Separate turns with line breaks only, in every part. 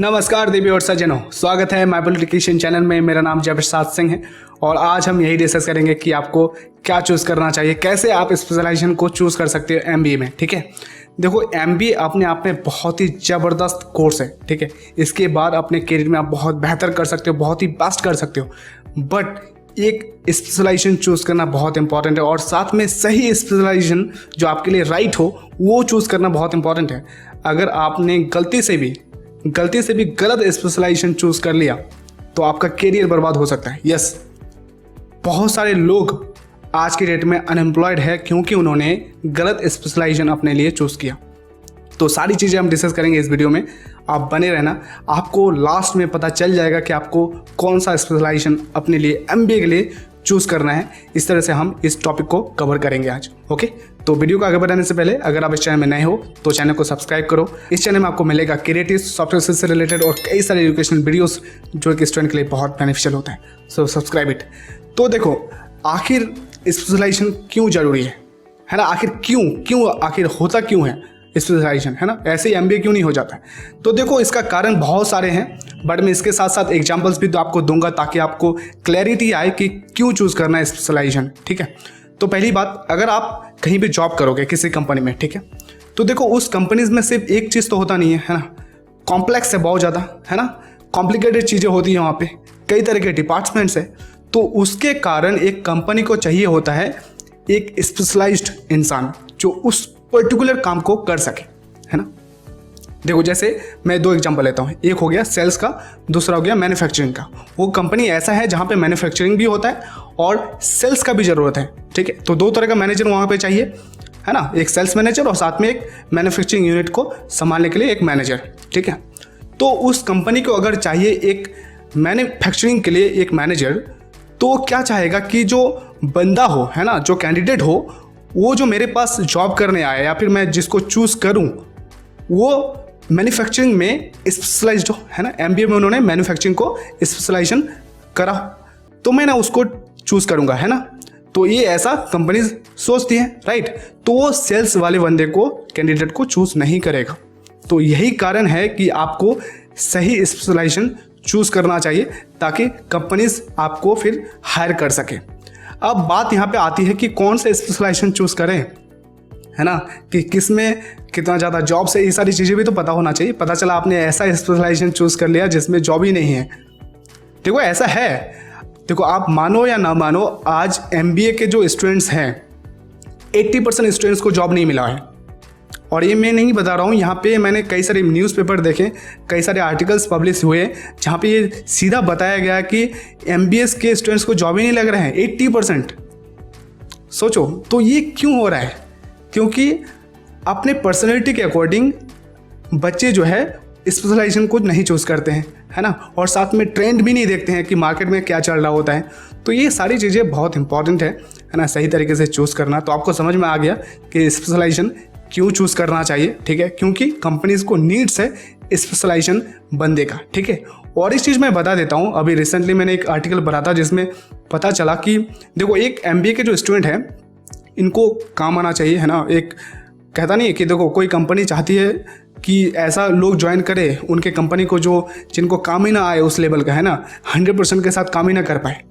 नमस्कार देवी और सज्जनों, स्वागत है माय पॉलिटिशियन चैनल में। मेरा नाम जयप्रसाद सिंह है और आज हम यही डिस्कस करेंगे कि आपको क्या चूज़ करना चाहिए, कैसे आप स्पेशलाइजेशन को चूज़ कर सकते हो एमबीए में। ठीक है, देखो एमबीए अपने आप में बहुत ही ज़बरदस्त कोर्स है। ठीक है, इसके बाद अपने करियर में आप बहुत बेहतर कर सकते हो, बहुत ही बेस्ट कर सकते हो। बट एक स्पेशलाइजेशन चूज़ करना बहुत इंपॉर्टेंट है और साथ में सही स्पेशलाइजेशन जो आपके लिए राइट हो वो चूज़ करना बहुत इंपॉर्टेंट है। अगर आपने गलती से भी गलत स्पेशलाइजेशन चूज कर लिया तो आपका करियर बर्बाद हो सकता है। यस, बहुत सारे लोग आज के डेट में अनएम्प्लॉयड है क्योंकि उन्होंने गलत स्पेशलाइजेशन अपने लिए चूज किया। तो सारी चीज़ें हम डिस्कस करेंगे इस वीडियो में, आप बने रहना। आपको लास्ट में पता चल जाएगा कि आपको कौन सा स्पेशलाइजेशन अपने लिए एमबीए के लिए चूज़ करना है। इस तरह से हम इस टॉपिक को कवर करेंगे आज। ओके, तो वीडियो को आगे बढ़ाने से पहले अगर आप इस चैनल में नए हो तो चैनल को सब्सक्राइब करो। इस चैनल में आपको मिलेगा क्रिएटिव सॉफ्टवेयर से रिलेटेड और कई सारे एजुकेशनल वीडियोस जो कि स्टूडेंट के लिए बहुत बेनिफिशियल होता है। So subscribe it. तो देखो, आखिर स्पेशलाइजेशन क्यों जरूरी है ना? आखिर क्यों आखिर होता क्यों है स्पेशलाइजेशन, है ना? ऐसे ही एमबीए क्यों नहीं हो जाता है? तो देखो, इसका कारण बहुत सारे हैं, बट मैं इसके साथ साथ एग्जांपल्स भी तो आपको दूंगा ताकि आपको क्लैरिटी आए कि क्यों चूज़ करना है स्पेशलाइजेशन। ठीक है, तो पहली बात, अगर आप कहीं भी जॉब करोगे किसी कंपनी में, ठीक है, तो देखो उस कंपनीज में सिर्फ एक चीज़ तो होता नहीं है ना? कॉम्प्लेक्स है बहुत ज़्यादा, है ना? कॉम्प्लिकेटेड चीज़ें होती हैं वहाँ पे, कई तरह के डिपार्टमेंट्स है। तो उसके कारण एक कंपनी को चाहिए होता है एक स्पेशलाइज्ड इंसान जो उस पर्टिकुलर काम को कर सके, है ना? देखो, जैसे मैं दो एग्जांपल लेता हूँ। एक हो गया सेल्स का, दूसरा हो गया मैन्युफैक्चरिंग का। वो कंपनी ऐसा है जहाँ पे मैन्युफैक्चरिंग भी होता है और सेल्स का भी ज़रूरत है। ठीक है, तो दो तरह का मैनेजर वहाँ पे चाहिए, है ना? एक सेल्स मैनेजर और साथ में एक मैन्युफैक्चरिंग यूनिट को संभालने के लिए एक मैनेजर। ठीक है, तो उस कंपनी को अगर चाहिए एक मैन्युफैक्चरिंग के लिए एक मैनेजर, तो क्या चाहेगा कि जो बंदा हो, है ना, जो कैंडिडेट हो, वो जो मेरे पास जॉब करने आए या फिर मैं जिसको चूज़ करूँ वो मैन्युफैक्चरिंग में स्पेशलाइज्ड हो, है ना? एमबीए में उन्होंने मैन्युफैक्चरिंग को स्पेशलाइजेशन करा, तो मैं ना उसको चूज़ करूँगा, है ना? तो ये ऐसा कंपनीज सोचती हैं, राइट? तो वो सेल्स वाले बंदे को, कैंडिडेट को चूज़ नहीं करेगा। तो यही कारण है कि आपको सही स्पेशलाइजेशन चूज़ करना चाहिए ताकि कंपनीज आपको फिर हायर कर सके। अब बात यहाँ पे आती है कि कौन से स्पेशलाइजेशन चूज़ करें, है ना? कि किस में कितना ज़्यादा जॉब से, ये सारी चीज़ें भी तो पता होना चाहिए। पता चला आपने ऐसा स्पेशलाइजेशन चूज़ कर लिया जिसमें जॉब ही नहीं है। देखो ऐसा है, देखो आप मानो या ना मानो, आज एमबीए के जो स्टूडेंट्स हैं 80% स्टूडेंट्स को जॉब नहीं मिला है। और ये मैं नहीं बता रहा हूँ, यहाँ पे मैंने कई सारे न्यूज़पेपर देखे, कई सारे आर्टिकल्स पब्लिश हुए जहाँ पे ये सीधा बताया गया कि एमबीए के स्टूडेंट्स को जॉब ही नहीं लग रहे हैं 80%। सोचो, तो ये क्यों हो रहा है? क्योंकि अपने पर्सनैलिटी के अकॉर्डिंग बच्चे जो है स्पेशलाइजेशन को नहीं चूज़ करते हैं, है ना? और साथ में ट्रेंड भी नहीं देखते हैं कि मार्केट में क्या चल रहा होता है। तो ये सारी चीज़ें बहुत इंपॉर्टेंट है ना, सही तरीके से चूज़ करना। तो आपको समझ में आ गया कि स्पेशलाइजेशन क्यों चूज़ करना चाहिए। ठीक है, क्योंकि कंपनीज को नीड्स है स्पेशलाइजेशन बंदे का। ठीक है, और इस चीज़ मैं बता देता हूँ, अभी रिसेंटली मैंने एक आर्टिकल पढ़ा था जिसमें पता चला कि देखो एक एमबीए के जो स्टूडेंट हैं इनको काम आना चाहिए, है ना? एक कहता नहीं है कि देखो कोई कंपनी चाहती है कि ऐसा लोग ज्वाइन करे उनके कंपनी को जो जिनको काम ही ना आए उस लेवल का, है ना, 100% के साथ काम ही ना कर पाए।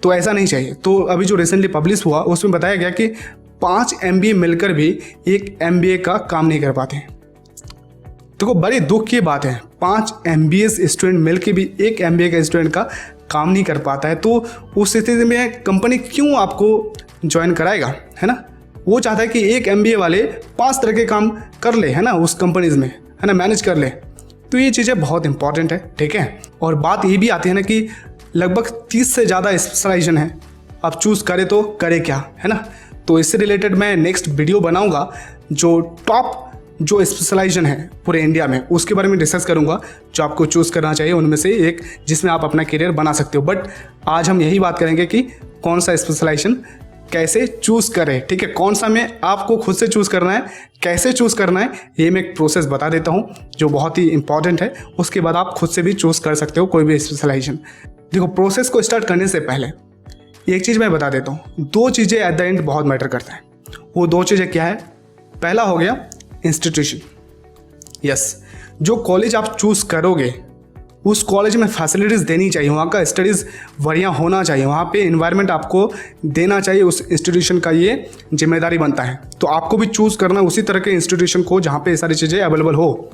तो ऐसा नहीं चाहिए। तो अभी जो रिसेंटली पब्लिश हुआ उसमें बताया गया कि 5 एमबीए मिलकर भी एक एमबीए का काम नहीं कर पाते। देखो बड़ी दुख की बात है, 5 एमबीए स्टूडेंट मिलकर भी एक एमबीए का स्टूडेंट का काम नहीं कर पाता है। तो उस स्थिति में कंपनी क्यों आपको ज्वाइन कराएगा, है ना? वो चाहता है कि एक एमबीए वाले 5 तरह के काम कर ले, है ना, उस कंपनीज में, है ना, मैनेज कर ले। तो ये चीज़ें बहुत इंपॉर्टेंट है। ठीक है, और बात ये भी आती है ना कि लगभग 30 से ज़्यादा स्पेशलाइजेशन है, आप चूज़ करें तो करें क्या, है ना? तो इससे रिलेटेड मैं नेक्स्ट वीडियो बनाऊंगा जो टॉप जो स्पेशलाइजेशन है पूरे इंडिया में उसके बारे में डिस्कस करूंगा जो आपको चूज़ करना चाहिए उनमें से एक जिसमें आप अपना करियर बना सकते हो। बट आज हम यही बात करेंगे कि कौन सा स्पेशलाइजेशन कैसे चूज़ करें। ठीक है, कौन सा में आपको खुद से चूज़ करना है, कैसे चूज़ करना है, ये मैं एक प्रोसेस बता देता हूँ जो बहुत ही इंपॉर्टेंट है। उसके बाद आप खुद से भी चूज़ कर सकते हो कोई भी स्पेशलाइजेशन। देखो, प्रोसेस को स्टार्ट करने से पहले एक चीज़ मैं बता देता हूँ, 2 चीज़ें एट द एंड बहुत मैटर करता है। वो 2 चीज़ें क्या है? पहला हो गया इंस्टीट्यूशन। यस, जो कॉलेज आप चूज़ करोगे उस कॉलेज में फैसिलिटीज़ देनी चाहिए, वहाँ का स्टडीज़ बढ़िया होना चाहिए, वहाँ पे इन्वायरमेंट आपको देना चाहिए, उस इंस्टीट्यूशन का ये जिम्मेदारी बनता है। तो आपको भी चूज़ करना उसी तरह के इंस्टीट्यूशन को जहाँ पे ये सारी चीज़ें अवेलेबल हो,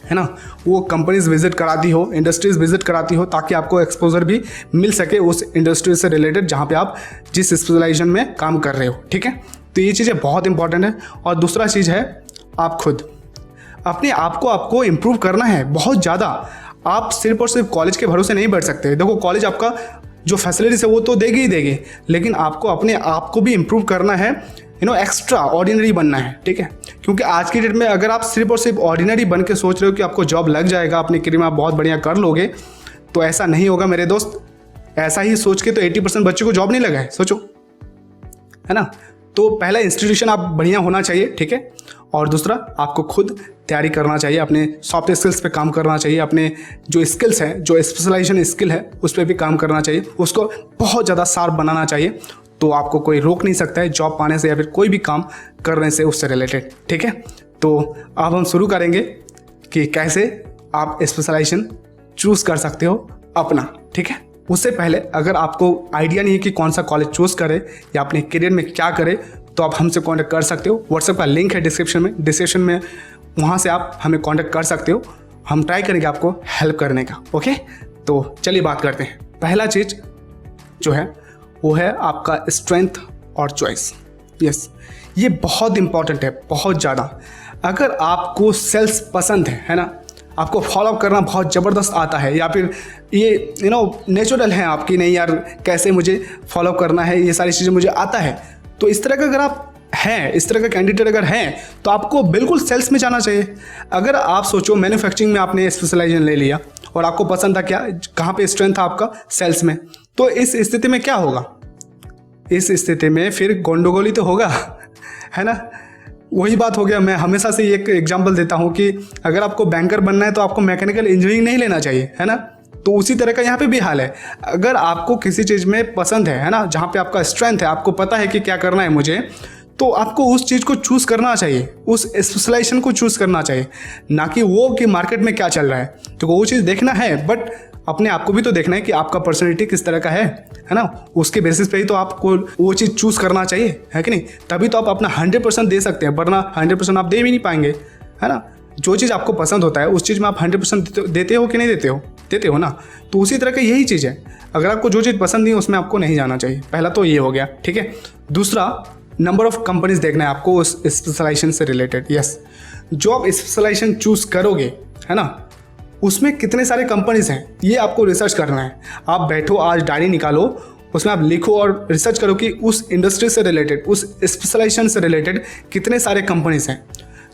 है ना। वो कंपनीज विजिट कराती हो, इंडस्ट्रीज़ विजिट कराती हो, ताकि आपको एक्सपोजर भी मिल सके उस इंडस्ट्री से रिलेटेड जहाँ पे आप जिस स्पेशलाइजेशन में काम कर रहे हो, ठीक है। तो ये चीज़ें बहुत इंपॉर्टेंट है। और दूसरा चीज़ है, आप खुद अपने आप को आपको इम्प्रूव करना है बहुत ज़्यादा। आप सिर्फ और सिर्फ कॉलेज के भरोसे नहीं बैठ सकते। देखो, कॉलेज आपका जो फैसिलिटीज़ है वो तो देगी ही देगी, लेकिन आपको अपने आप को भी इम्प्रूव करना है, एक्स्ट्रा ऑर्डिनरी बनना है, ठीक है। क्योंकि आज की डेट में अगर आप सिर्फ और सिर्फ ऑर्डिनरी बन के सोच रहे हो कि आपको जॉब लग जाएगा, अपने करियर में आप बहुत बढ़िया कर लोगे, तो ऐसा नहीं होगा मेरे दोस्त। ऐसा ही सोच के तो 80% बच्चों को जॉब नहीं लगा है, सोचो, है ना। तो पहला इंस्टीट्यूशन आप बढ़िया होना चाहिए, ठीक है। और दूसरा, आपको खुद तैयारी करना चाहिए, अपने सॉफ्ट स्किल्स पे काम करना चाहिए, अपने जो स्किल्स हैं, जो स्पेशलाइजेशन स्किल है उस पर भी काम करना चाहिए, उसको बहुत ज़्यादा शार्प बनाना चाहिए। तो आपको कोई रोक नहीं सकता है जॉब पाने से या फिर कोई भी काम करने से उससे रिलेटेड, ठीक है। तो अब हम शुरू करेंगे कि कैसे आप स्पेशलाइजेशन चूज़ कर सकते हो अपना, ठीक है। उससे पहले अगर आपको आइडिया नहीं है कि कौन सा कॉलेज चूज़ करें या अपने करियर में क्या करें, तो आप हमसे कांटेक्ट कर सकते हो। व्हाट्सएप का लिंक है डिस्क्रिप्शन में, वहाँ से आप हमें कांटेक्ट कर सकते हो। हम ट्राई करेंगे आपको हेल्प करने का, ओके। तो चलिए बात करते हैं। पहला चीज़ जो है वो है आपका स्ट्रेंथ और चॉइस। यस, ये बहुत इंपॉर्टेंट है, बहुत ज़्यादा। अगर आपको सेल्स पसंद है ना, आपको फॉलो करना बहुत ज़बरदस्त आता है, या फिर ये नेचुरल है आपकी, नहीं यार कैसे मुझे फॉलो करना है, ये सारी चीज़ें मुझे आता है, तो इस तरह का अगर आप हैं, इस तरह का कैंडिडेट अगर हैं, तो आपको बिल्कुल सेल्स में जाना चाहिए। अगर आप सोचो मैन्युफैक्चरिंग में आपने स्पेशलाइजेशन ले लिया और आपको पसंद था, क्या कहाँ पे स्ट्रेंथ था आपका, सेल्स में, तो इस स्थिति में क्या होगा, इस स्थिति में फिर गोंडोगोली तो होगा, है ना। वही बात हो गया, मैं हमेशा से एक एग्जांपल देता हूँ कि अगर आपको बैंकर बनना है तो आपको मैकेनिकल इंजीनियरिंग नहीं लेना चाहिए, है ना। तो उसी तरह का यहाँ पे भी हाल है। अगर आपको किसी चीज़ में पसंद है ना, जहाँ पे आपका स्ट्रेंथ है, आपको पता है कि क्या करना है मुझे, तो आपको उस चीज़ को चूज़ करना चाहिए, उस स्पेशलाइजेशन को चूज़ करना चाहिए, ना कि वो कि मार्केट में क्या चल रहा है। तो वो चीज़ देखना है, बट अपने आप को भी तो देखना है कि आपका पर्सनैलिटी किस तरह का है ना। उसके बेसिस पे ही तो आपको वो चीज़ चूज़ करना चाहिए, है कि नहीं। तभी तो आप अपना 100% दे सकते हैं, वरना 100% आप दे भी नहीं पाएंगे, है ना। जो चीज़ आपको पसंद होता है उस चीज़ में आप 100% देते हो कि नहीं देते हो ना। तो उसी तरह का यही चीज़ है, अगर आपको जो चीज़ पसंद नहीं है उसमें आपको नहीं जाना चाहिए। पहला तो ये हो गया, ठीक है। दूसरा, नंबर ऑफ कंपनीज देखना है आपको उस स्पेशलाइजेशन से रिलेटेड। यस, जो आप स्पेशलाइजेशन चूज़ करोगे, है ना, उसमें कितने सारे कंपनीज हैं ये आपको रिसर्च करना है। आप बैठो, आज डायरी निकालो, उसमें आप लिखो और रिसर्च करो कि उस इंडस्ट्री से रिलेटेड, उस स्पेशलाइजेशन से रिलेटेड कितने सारे कंपनीज हैं।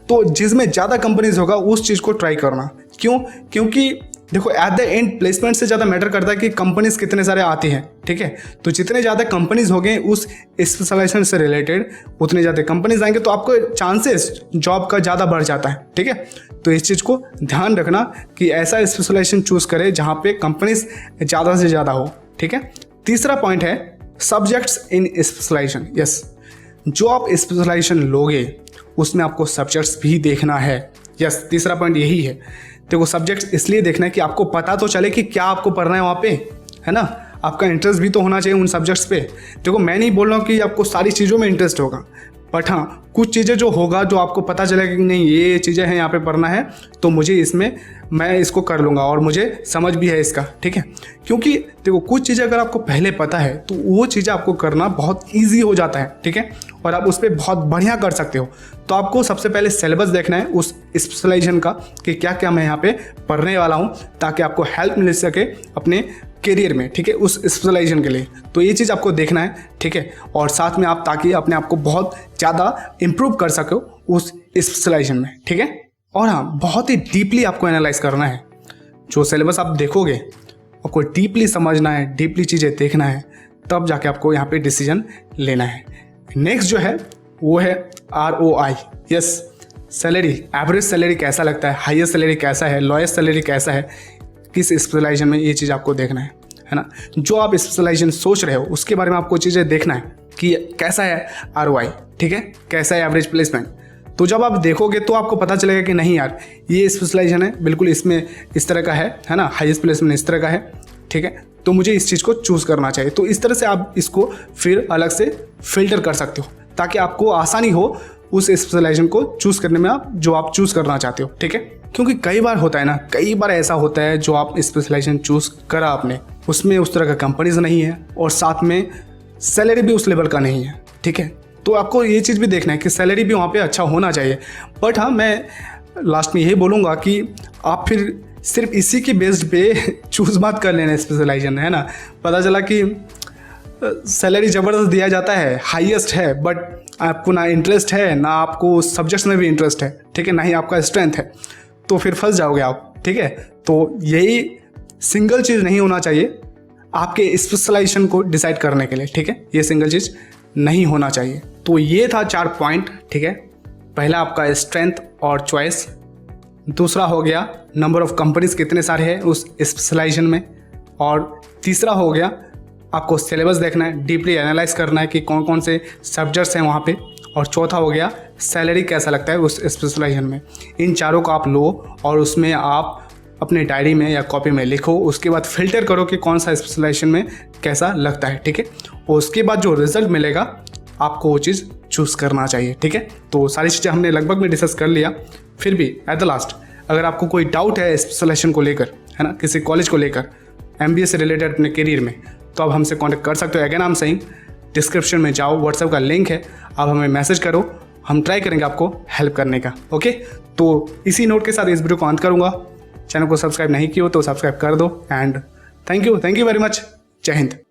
तो जिसमें ज़्यादा कंपनीज होगा उस चीज़ को ट्राई करना। क्यों? क्योंकि देखो, एट द एंड प्लेसमेंट से ज़्यादा मैटर करता है कि कंपनीज कितने सारे आती हैं, ठीक है। तो जितने ज़्यादा कंपनीज होंगे उस स्पेशलाइजेशन से रिलेटेड, उतने ज़्यादा कंपनीज आएंगे, तो आपको चांसेस जॉब का ज़्यादा बढ़ जाता है, ठीक है। तो इस चीज़ को ध्यान रखना कि ऐसा स्पेशलाइजेशन चूज़ करें जहाँ पे कंपनीज ज़्यादा से ज़्यादा हो, ठीक है। तीसरा पॉइंट है सब्जेक्ट्स इन स्पेशलाइजेशन। यस, जो आप स्पेशलाइजेशन लोगे उसमें आपको सब्जेक्ट्स भी देखना है। यस, तीसरा पॉइंट यही है। देखो, सब्जेक्ट्स इसलिए देखना है कि आपको पता तो चले कि क्या आपको पढ़ना है वहाँ पे, है ना। आपका इंटरेस्ट भी तो होना चाहिए उन सब्जेक्ट्स पे। देखो, मैं नहीं बोल रहा हूँ कि आपको सारी चीज़ों में इंटरेस्ट होगा, बट हाँ, कुछ चीज़ें जो होगा जो आपको पता चलेगा कि नहीं ये चीज़ें हैं यहाँ पे पढ़ना है, तो मुझे इसमें मैं इसको कर लूँगा और मुझे समझ भी है इसका, ठीक है। क्योंकि देखो, कुछ चीज़ें अगर आपको पहले पता है तो वो चीज़ें आपको करना बहुत ईजी हो जाता है, ठीक है, और आप उस पर बहुत बढ़िया कर सकते हो। तो आपको सबसे पहले सिलेबस देखना है उस स्पेशलाइजेशन का कि क्या क्या मैं यहाँ पे पढ़ने वाला हूँ, ताकि आपको हेल्प मिल सके अपने करियर में, ठीक है, उस स्पेशलाइजेशन के लिए। तो ये चीज़ आपको देखना है, ठीक है। और साथ में आप ताकि अपने आप को बहुत ज़्यादा इम्प्रूव कर सको उस स्पेशलाइजेशन में, ठीक है। और हाँ, बहुत ही डीपली आपको एनालाइज करना है। जो सिलेबस आप देखोगे आपको डीपली समझना है, डीपली चीज़ें देखना है, तब जाके आपको यहाँ पे डिसीजन लेना है। नेक्स्ट जो है वो है ROI। Yes, salary, average salary कैसा लगता है, हाईएस्ट सैलरी कैसा है, लोएस्ट सैलरी कैसा है, किस स्पेशलाइजेशन में, ये चीज़ आपको देखना है ना। जो आप स्पेशलाइजेशन सोच रहे हो उसके बारे में आपको चीज़ें देखना है कि कैसा है ROI, ठीक है, कैसा है एवरेज प्लेसमेंट। तो जब आप देखोगे तो आपको पता चलेगा कि नहीं यार, ये स्पेशलाइजेशन है बिल्कुल इसमें इस तरह का है ना, हाईएस्ट प्लेसमेंट इस तरह का है, ठीक है, तो मुझे इस चीज़ को चूज़ करना चाहिए। तो इस तरह से आप इसको फिर अलग से फिल्टर कर सकते हो ताकि आपको आसानी हो उस स्पेशलाइजेशन को चूज़ करने में, आप जो आप चूज़ करना चाहते हो, ठीक है। क्योंकि कई बार होता है ना, कई बार ऐसा होता है जो आप स्पेशलाइजेशन चूज़ करा आपने, उसमें उस तरह का कंपनीज नहीं है और साथ में सैलरी भी उस लेवल का नहीं है, ठीक है। तो आपको ये चीज़ भी देखना है कि सैलरी भी वहाँ पे अच्छा होना चाहिए। बट हाँ, मैं लास्ट में यही बोलूँगा कि आप फिर सिर्फ इसी के बेस्ड पे चूज़ बात कर लेना स्पेशलाइजेशन, है ना। पता चला कि सैलरी ज़बरदस्त दिया जाता है, हाईएस्ट है, बट आपको ना इंटरेस्ट है, ना आपको सब्जेक्ट्स में भी इंटरेस्ट है, ठीक है, ना ही आपका स्ट्रेंथ है, तो फिर फंस जाओगे आप, ठीक है। तो यही सिंगल चीज़ नहीं होना चाहिए आपके स्पेशलाइजेशन को डिसाइड करने के लिए, ठीक है, ये सिंगल चीज़ नहीं होना चाहिए। तो ये था 4 पॉइंट, ठीक है। पहला आपका स्ट्रेंथ और चॉइस, दूसरा हो गया नंबर ऑफ कंपनीज कितने सारे हैं उस स्पेशलाइजेशन में, और तीसरा हो गया आपको सिलेबस देखना है, डीपली एनालाइज करना है कि कौन कौन से सब्जेक्ट्स हैं वहाँ पे, और चौथा हो गया सैलरी कैसा लगता है उस स्पेशलाइजेशन में। इन चारों को आप लो और उसमें आप अपने डायरी में या कॉपी में लिखो, उसके बाद फिल्टर करो कि कौन सा स्पेशलाइजेशन में कैसा लगता है, ठीक है। और उसके बाद जो रिजल्ट मिलेगा आपको वो चीज़ चूज़ करना चाहिए, ठीक है। तो सारी चीज़ें हमने लगभग में डिस्कस कर लिया। फिर भी एट द लास्ट अगर आपको कोई डाउट है स्पेशलाइजेशन को लेकर, है ना, किसी कॉलेज को लेकर, MBA से रिलेटेड अपने करियर में, तो आप हमसे कॉन्टैक्ट कर सकते हो। Again I am saying, description में जाओ, व्हाट्सएप का लिंक है, आप हमें मैसेज करो, हम ट्राई करेंगे आपको हेल्प करने का, ओके। तो इसी नोट के साथ इस वीडियो को अंत करूँगा। चैनल को सब्सक्राइब नहीं किया हो तो सब्सक्राइब कर दो, and thank you very much. जय हिंद।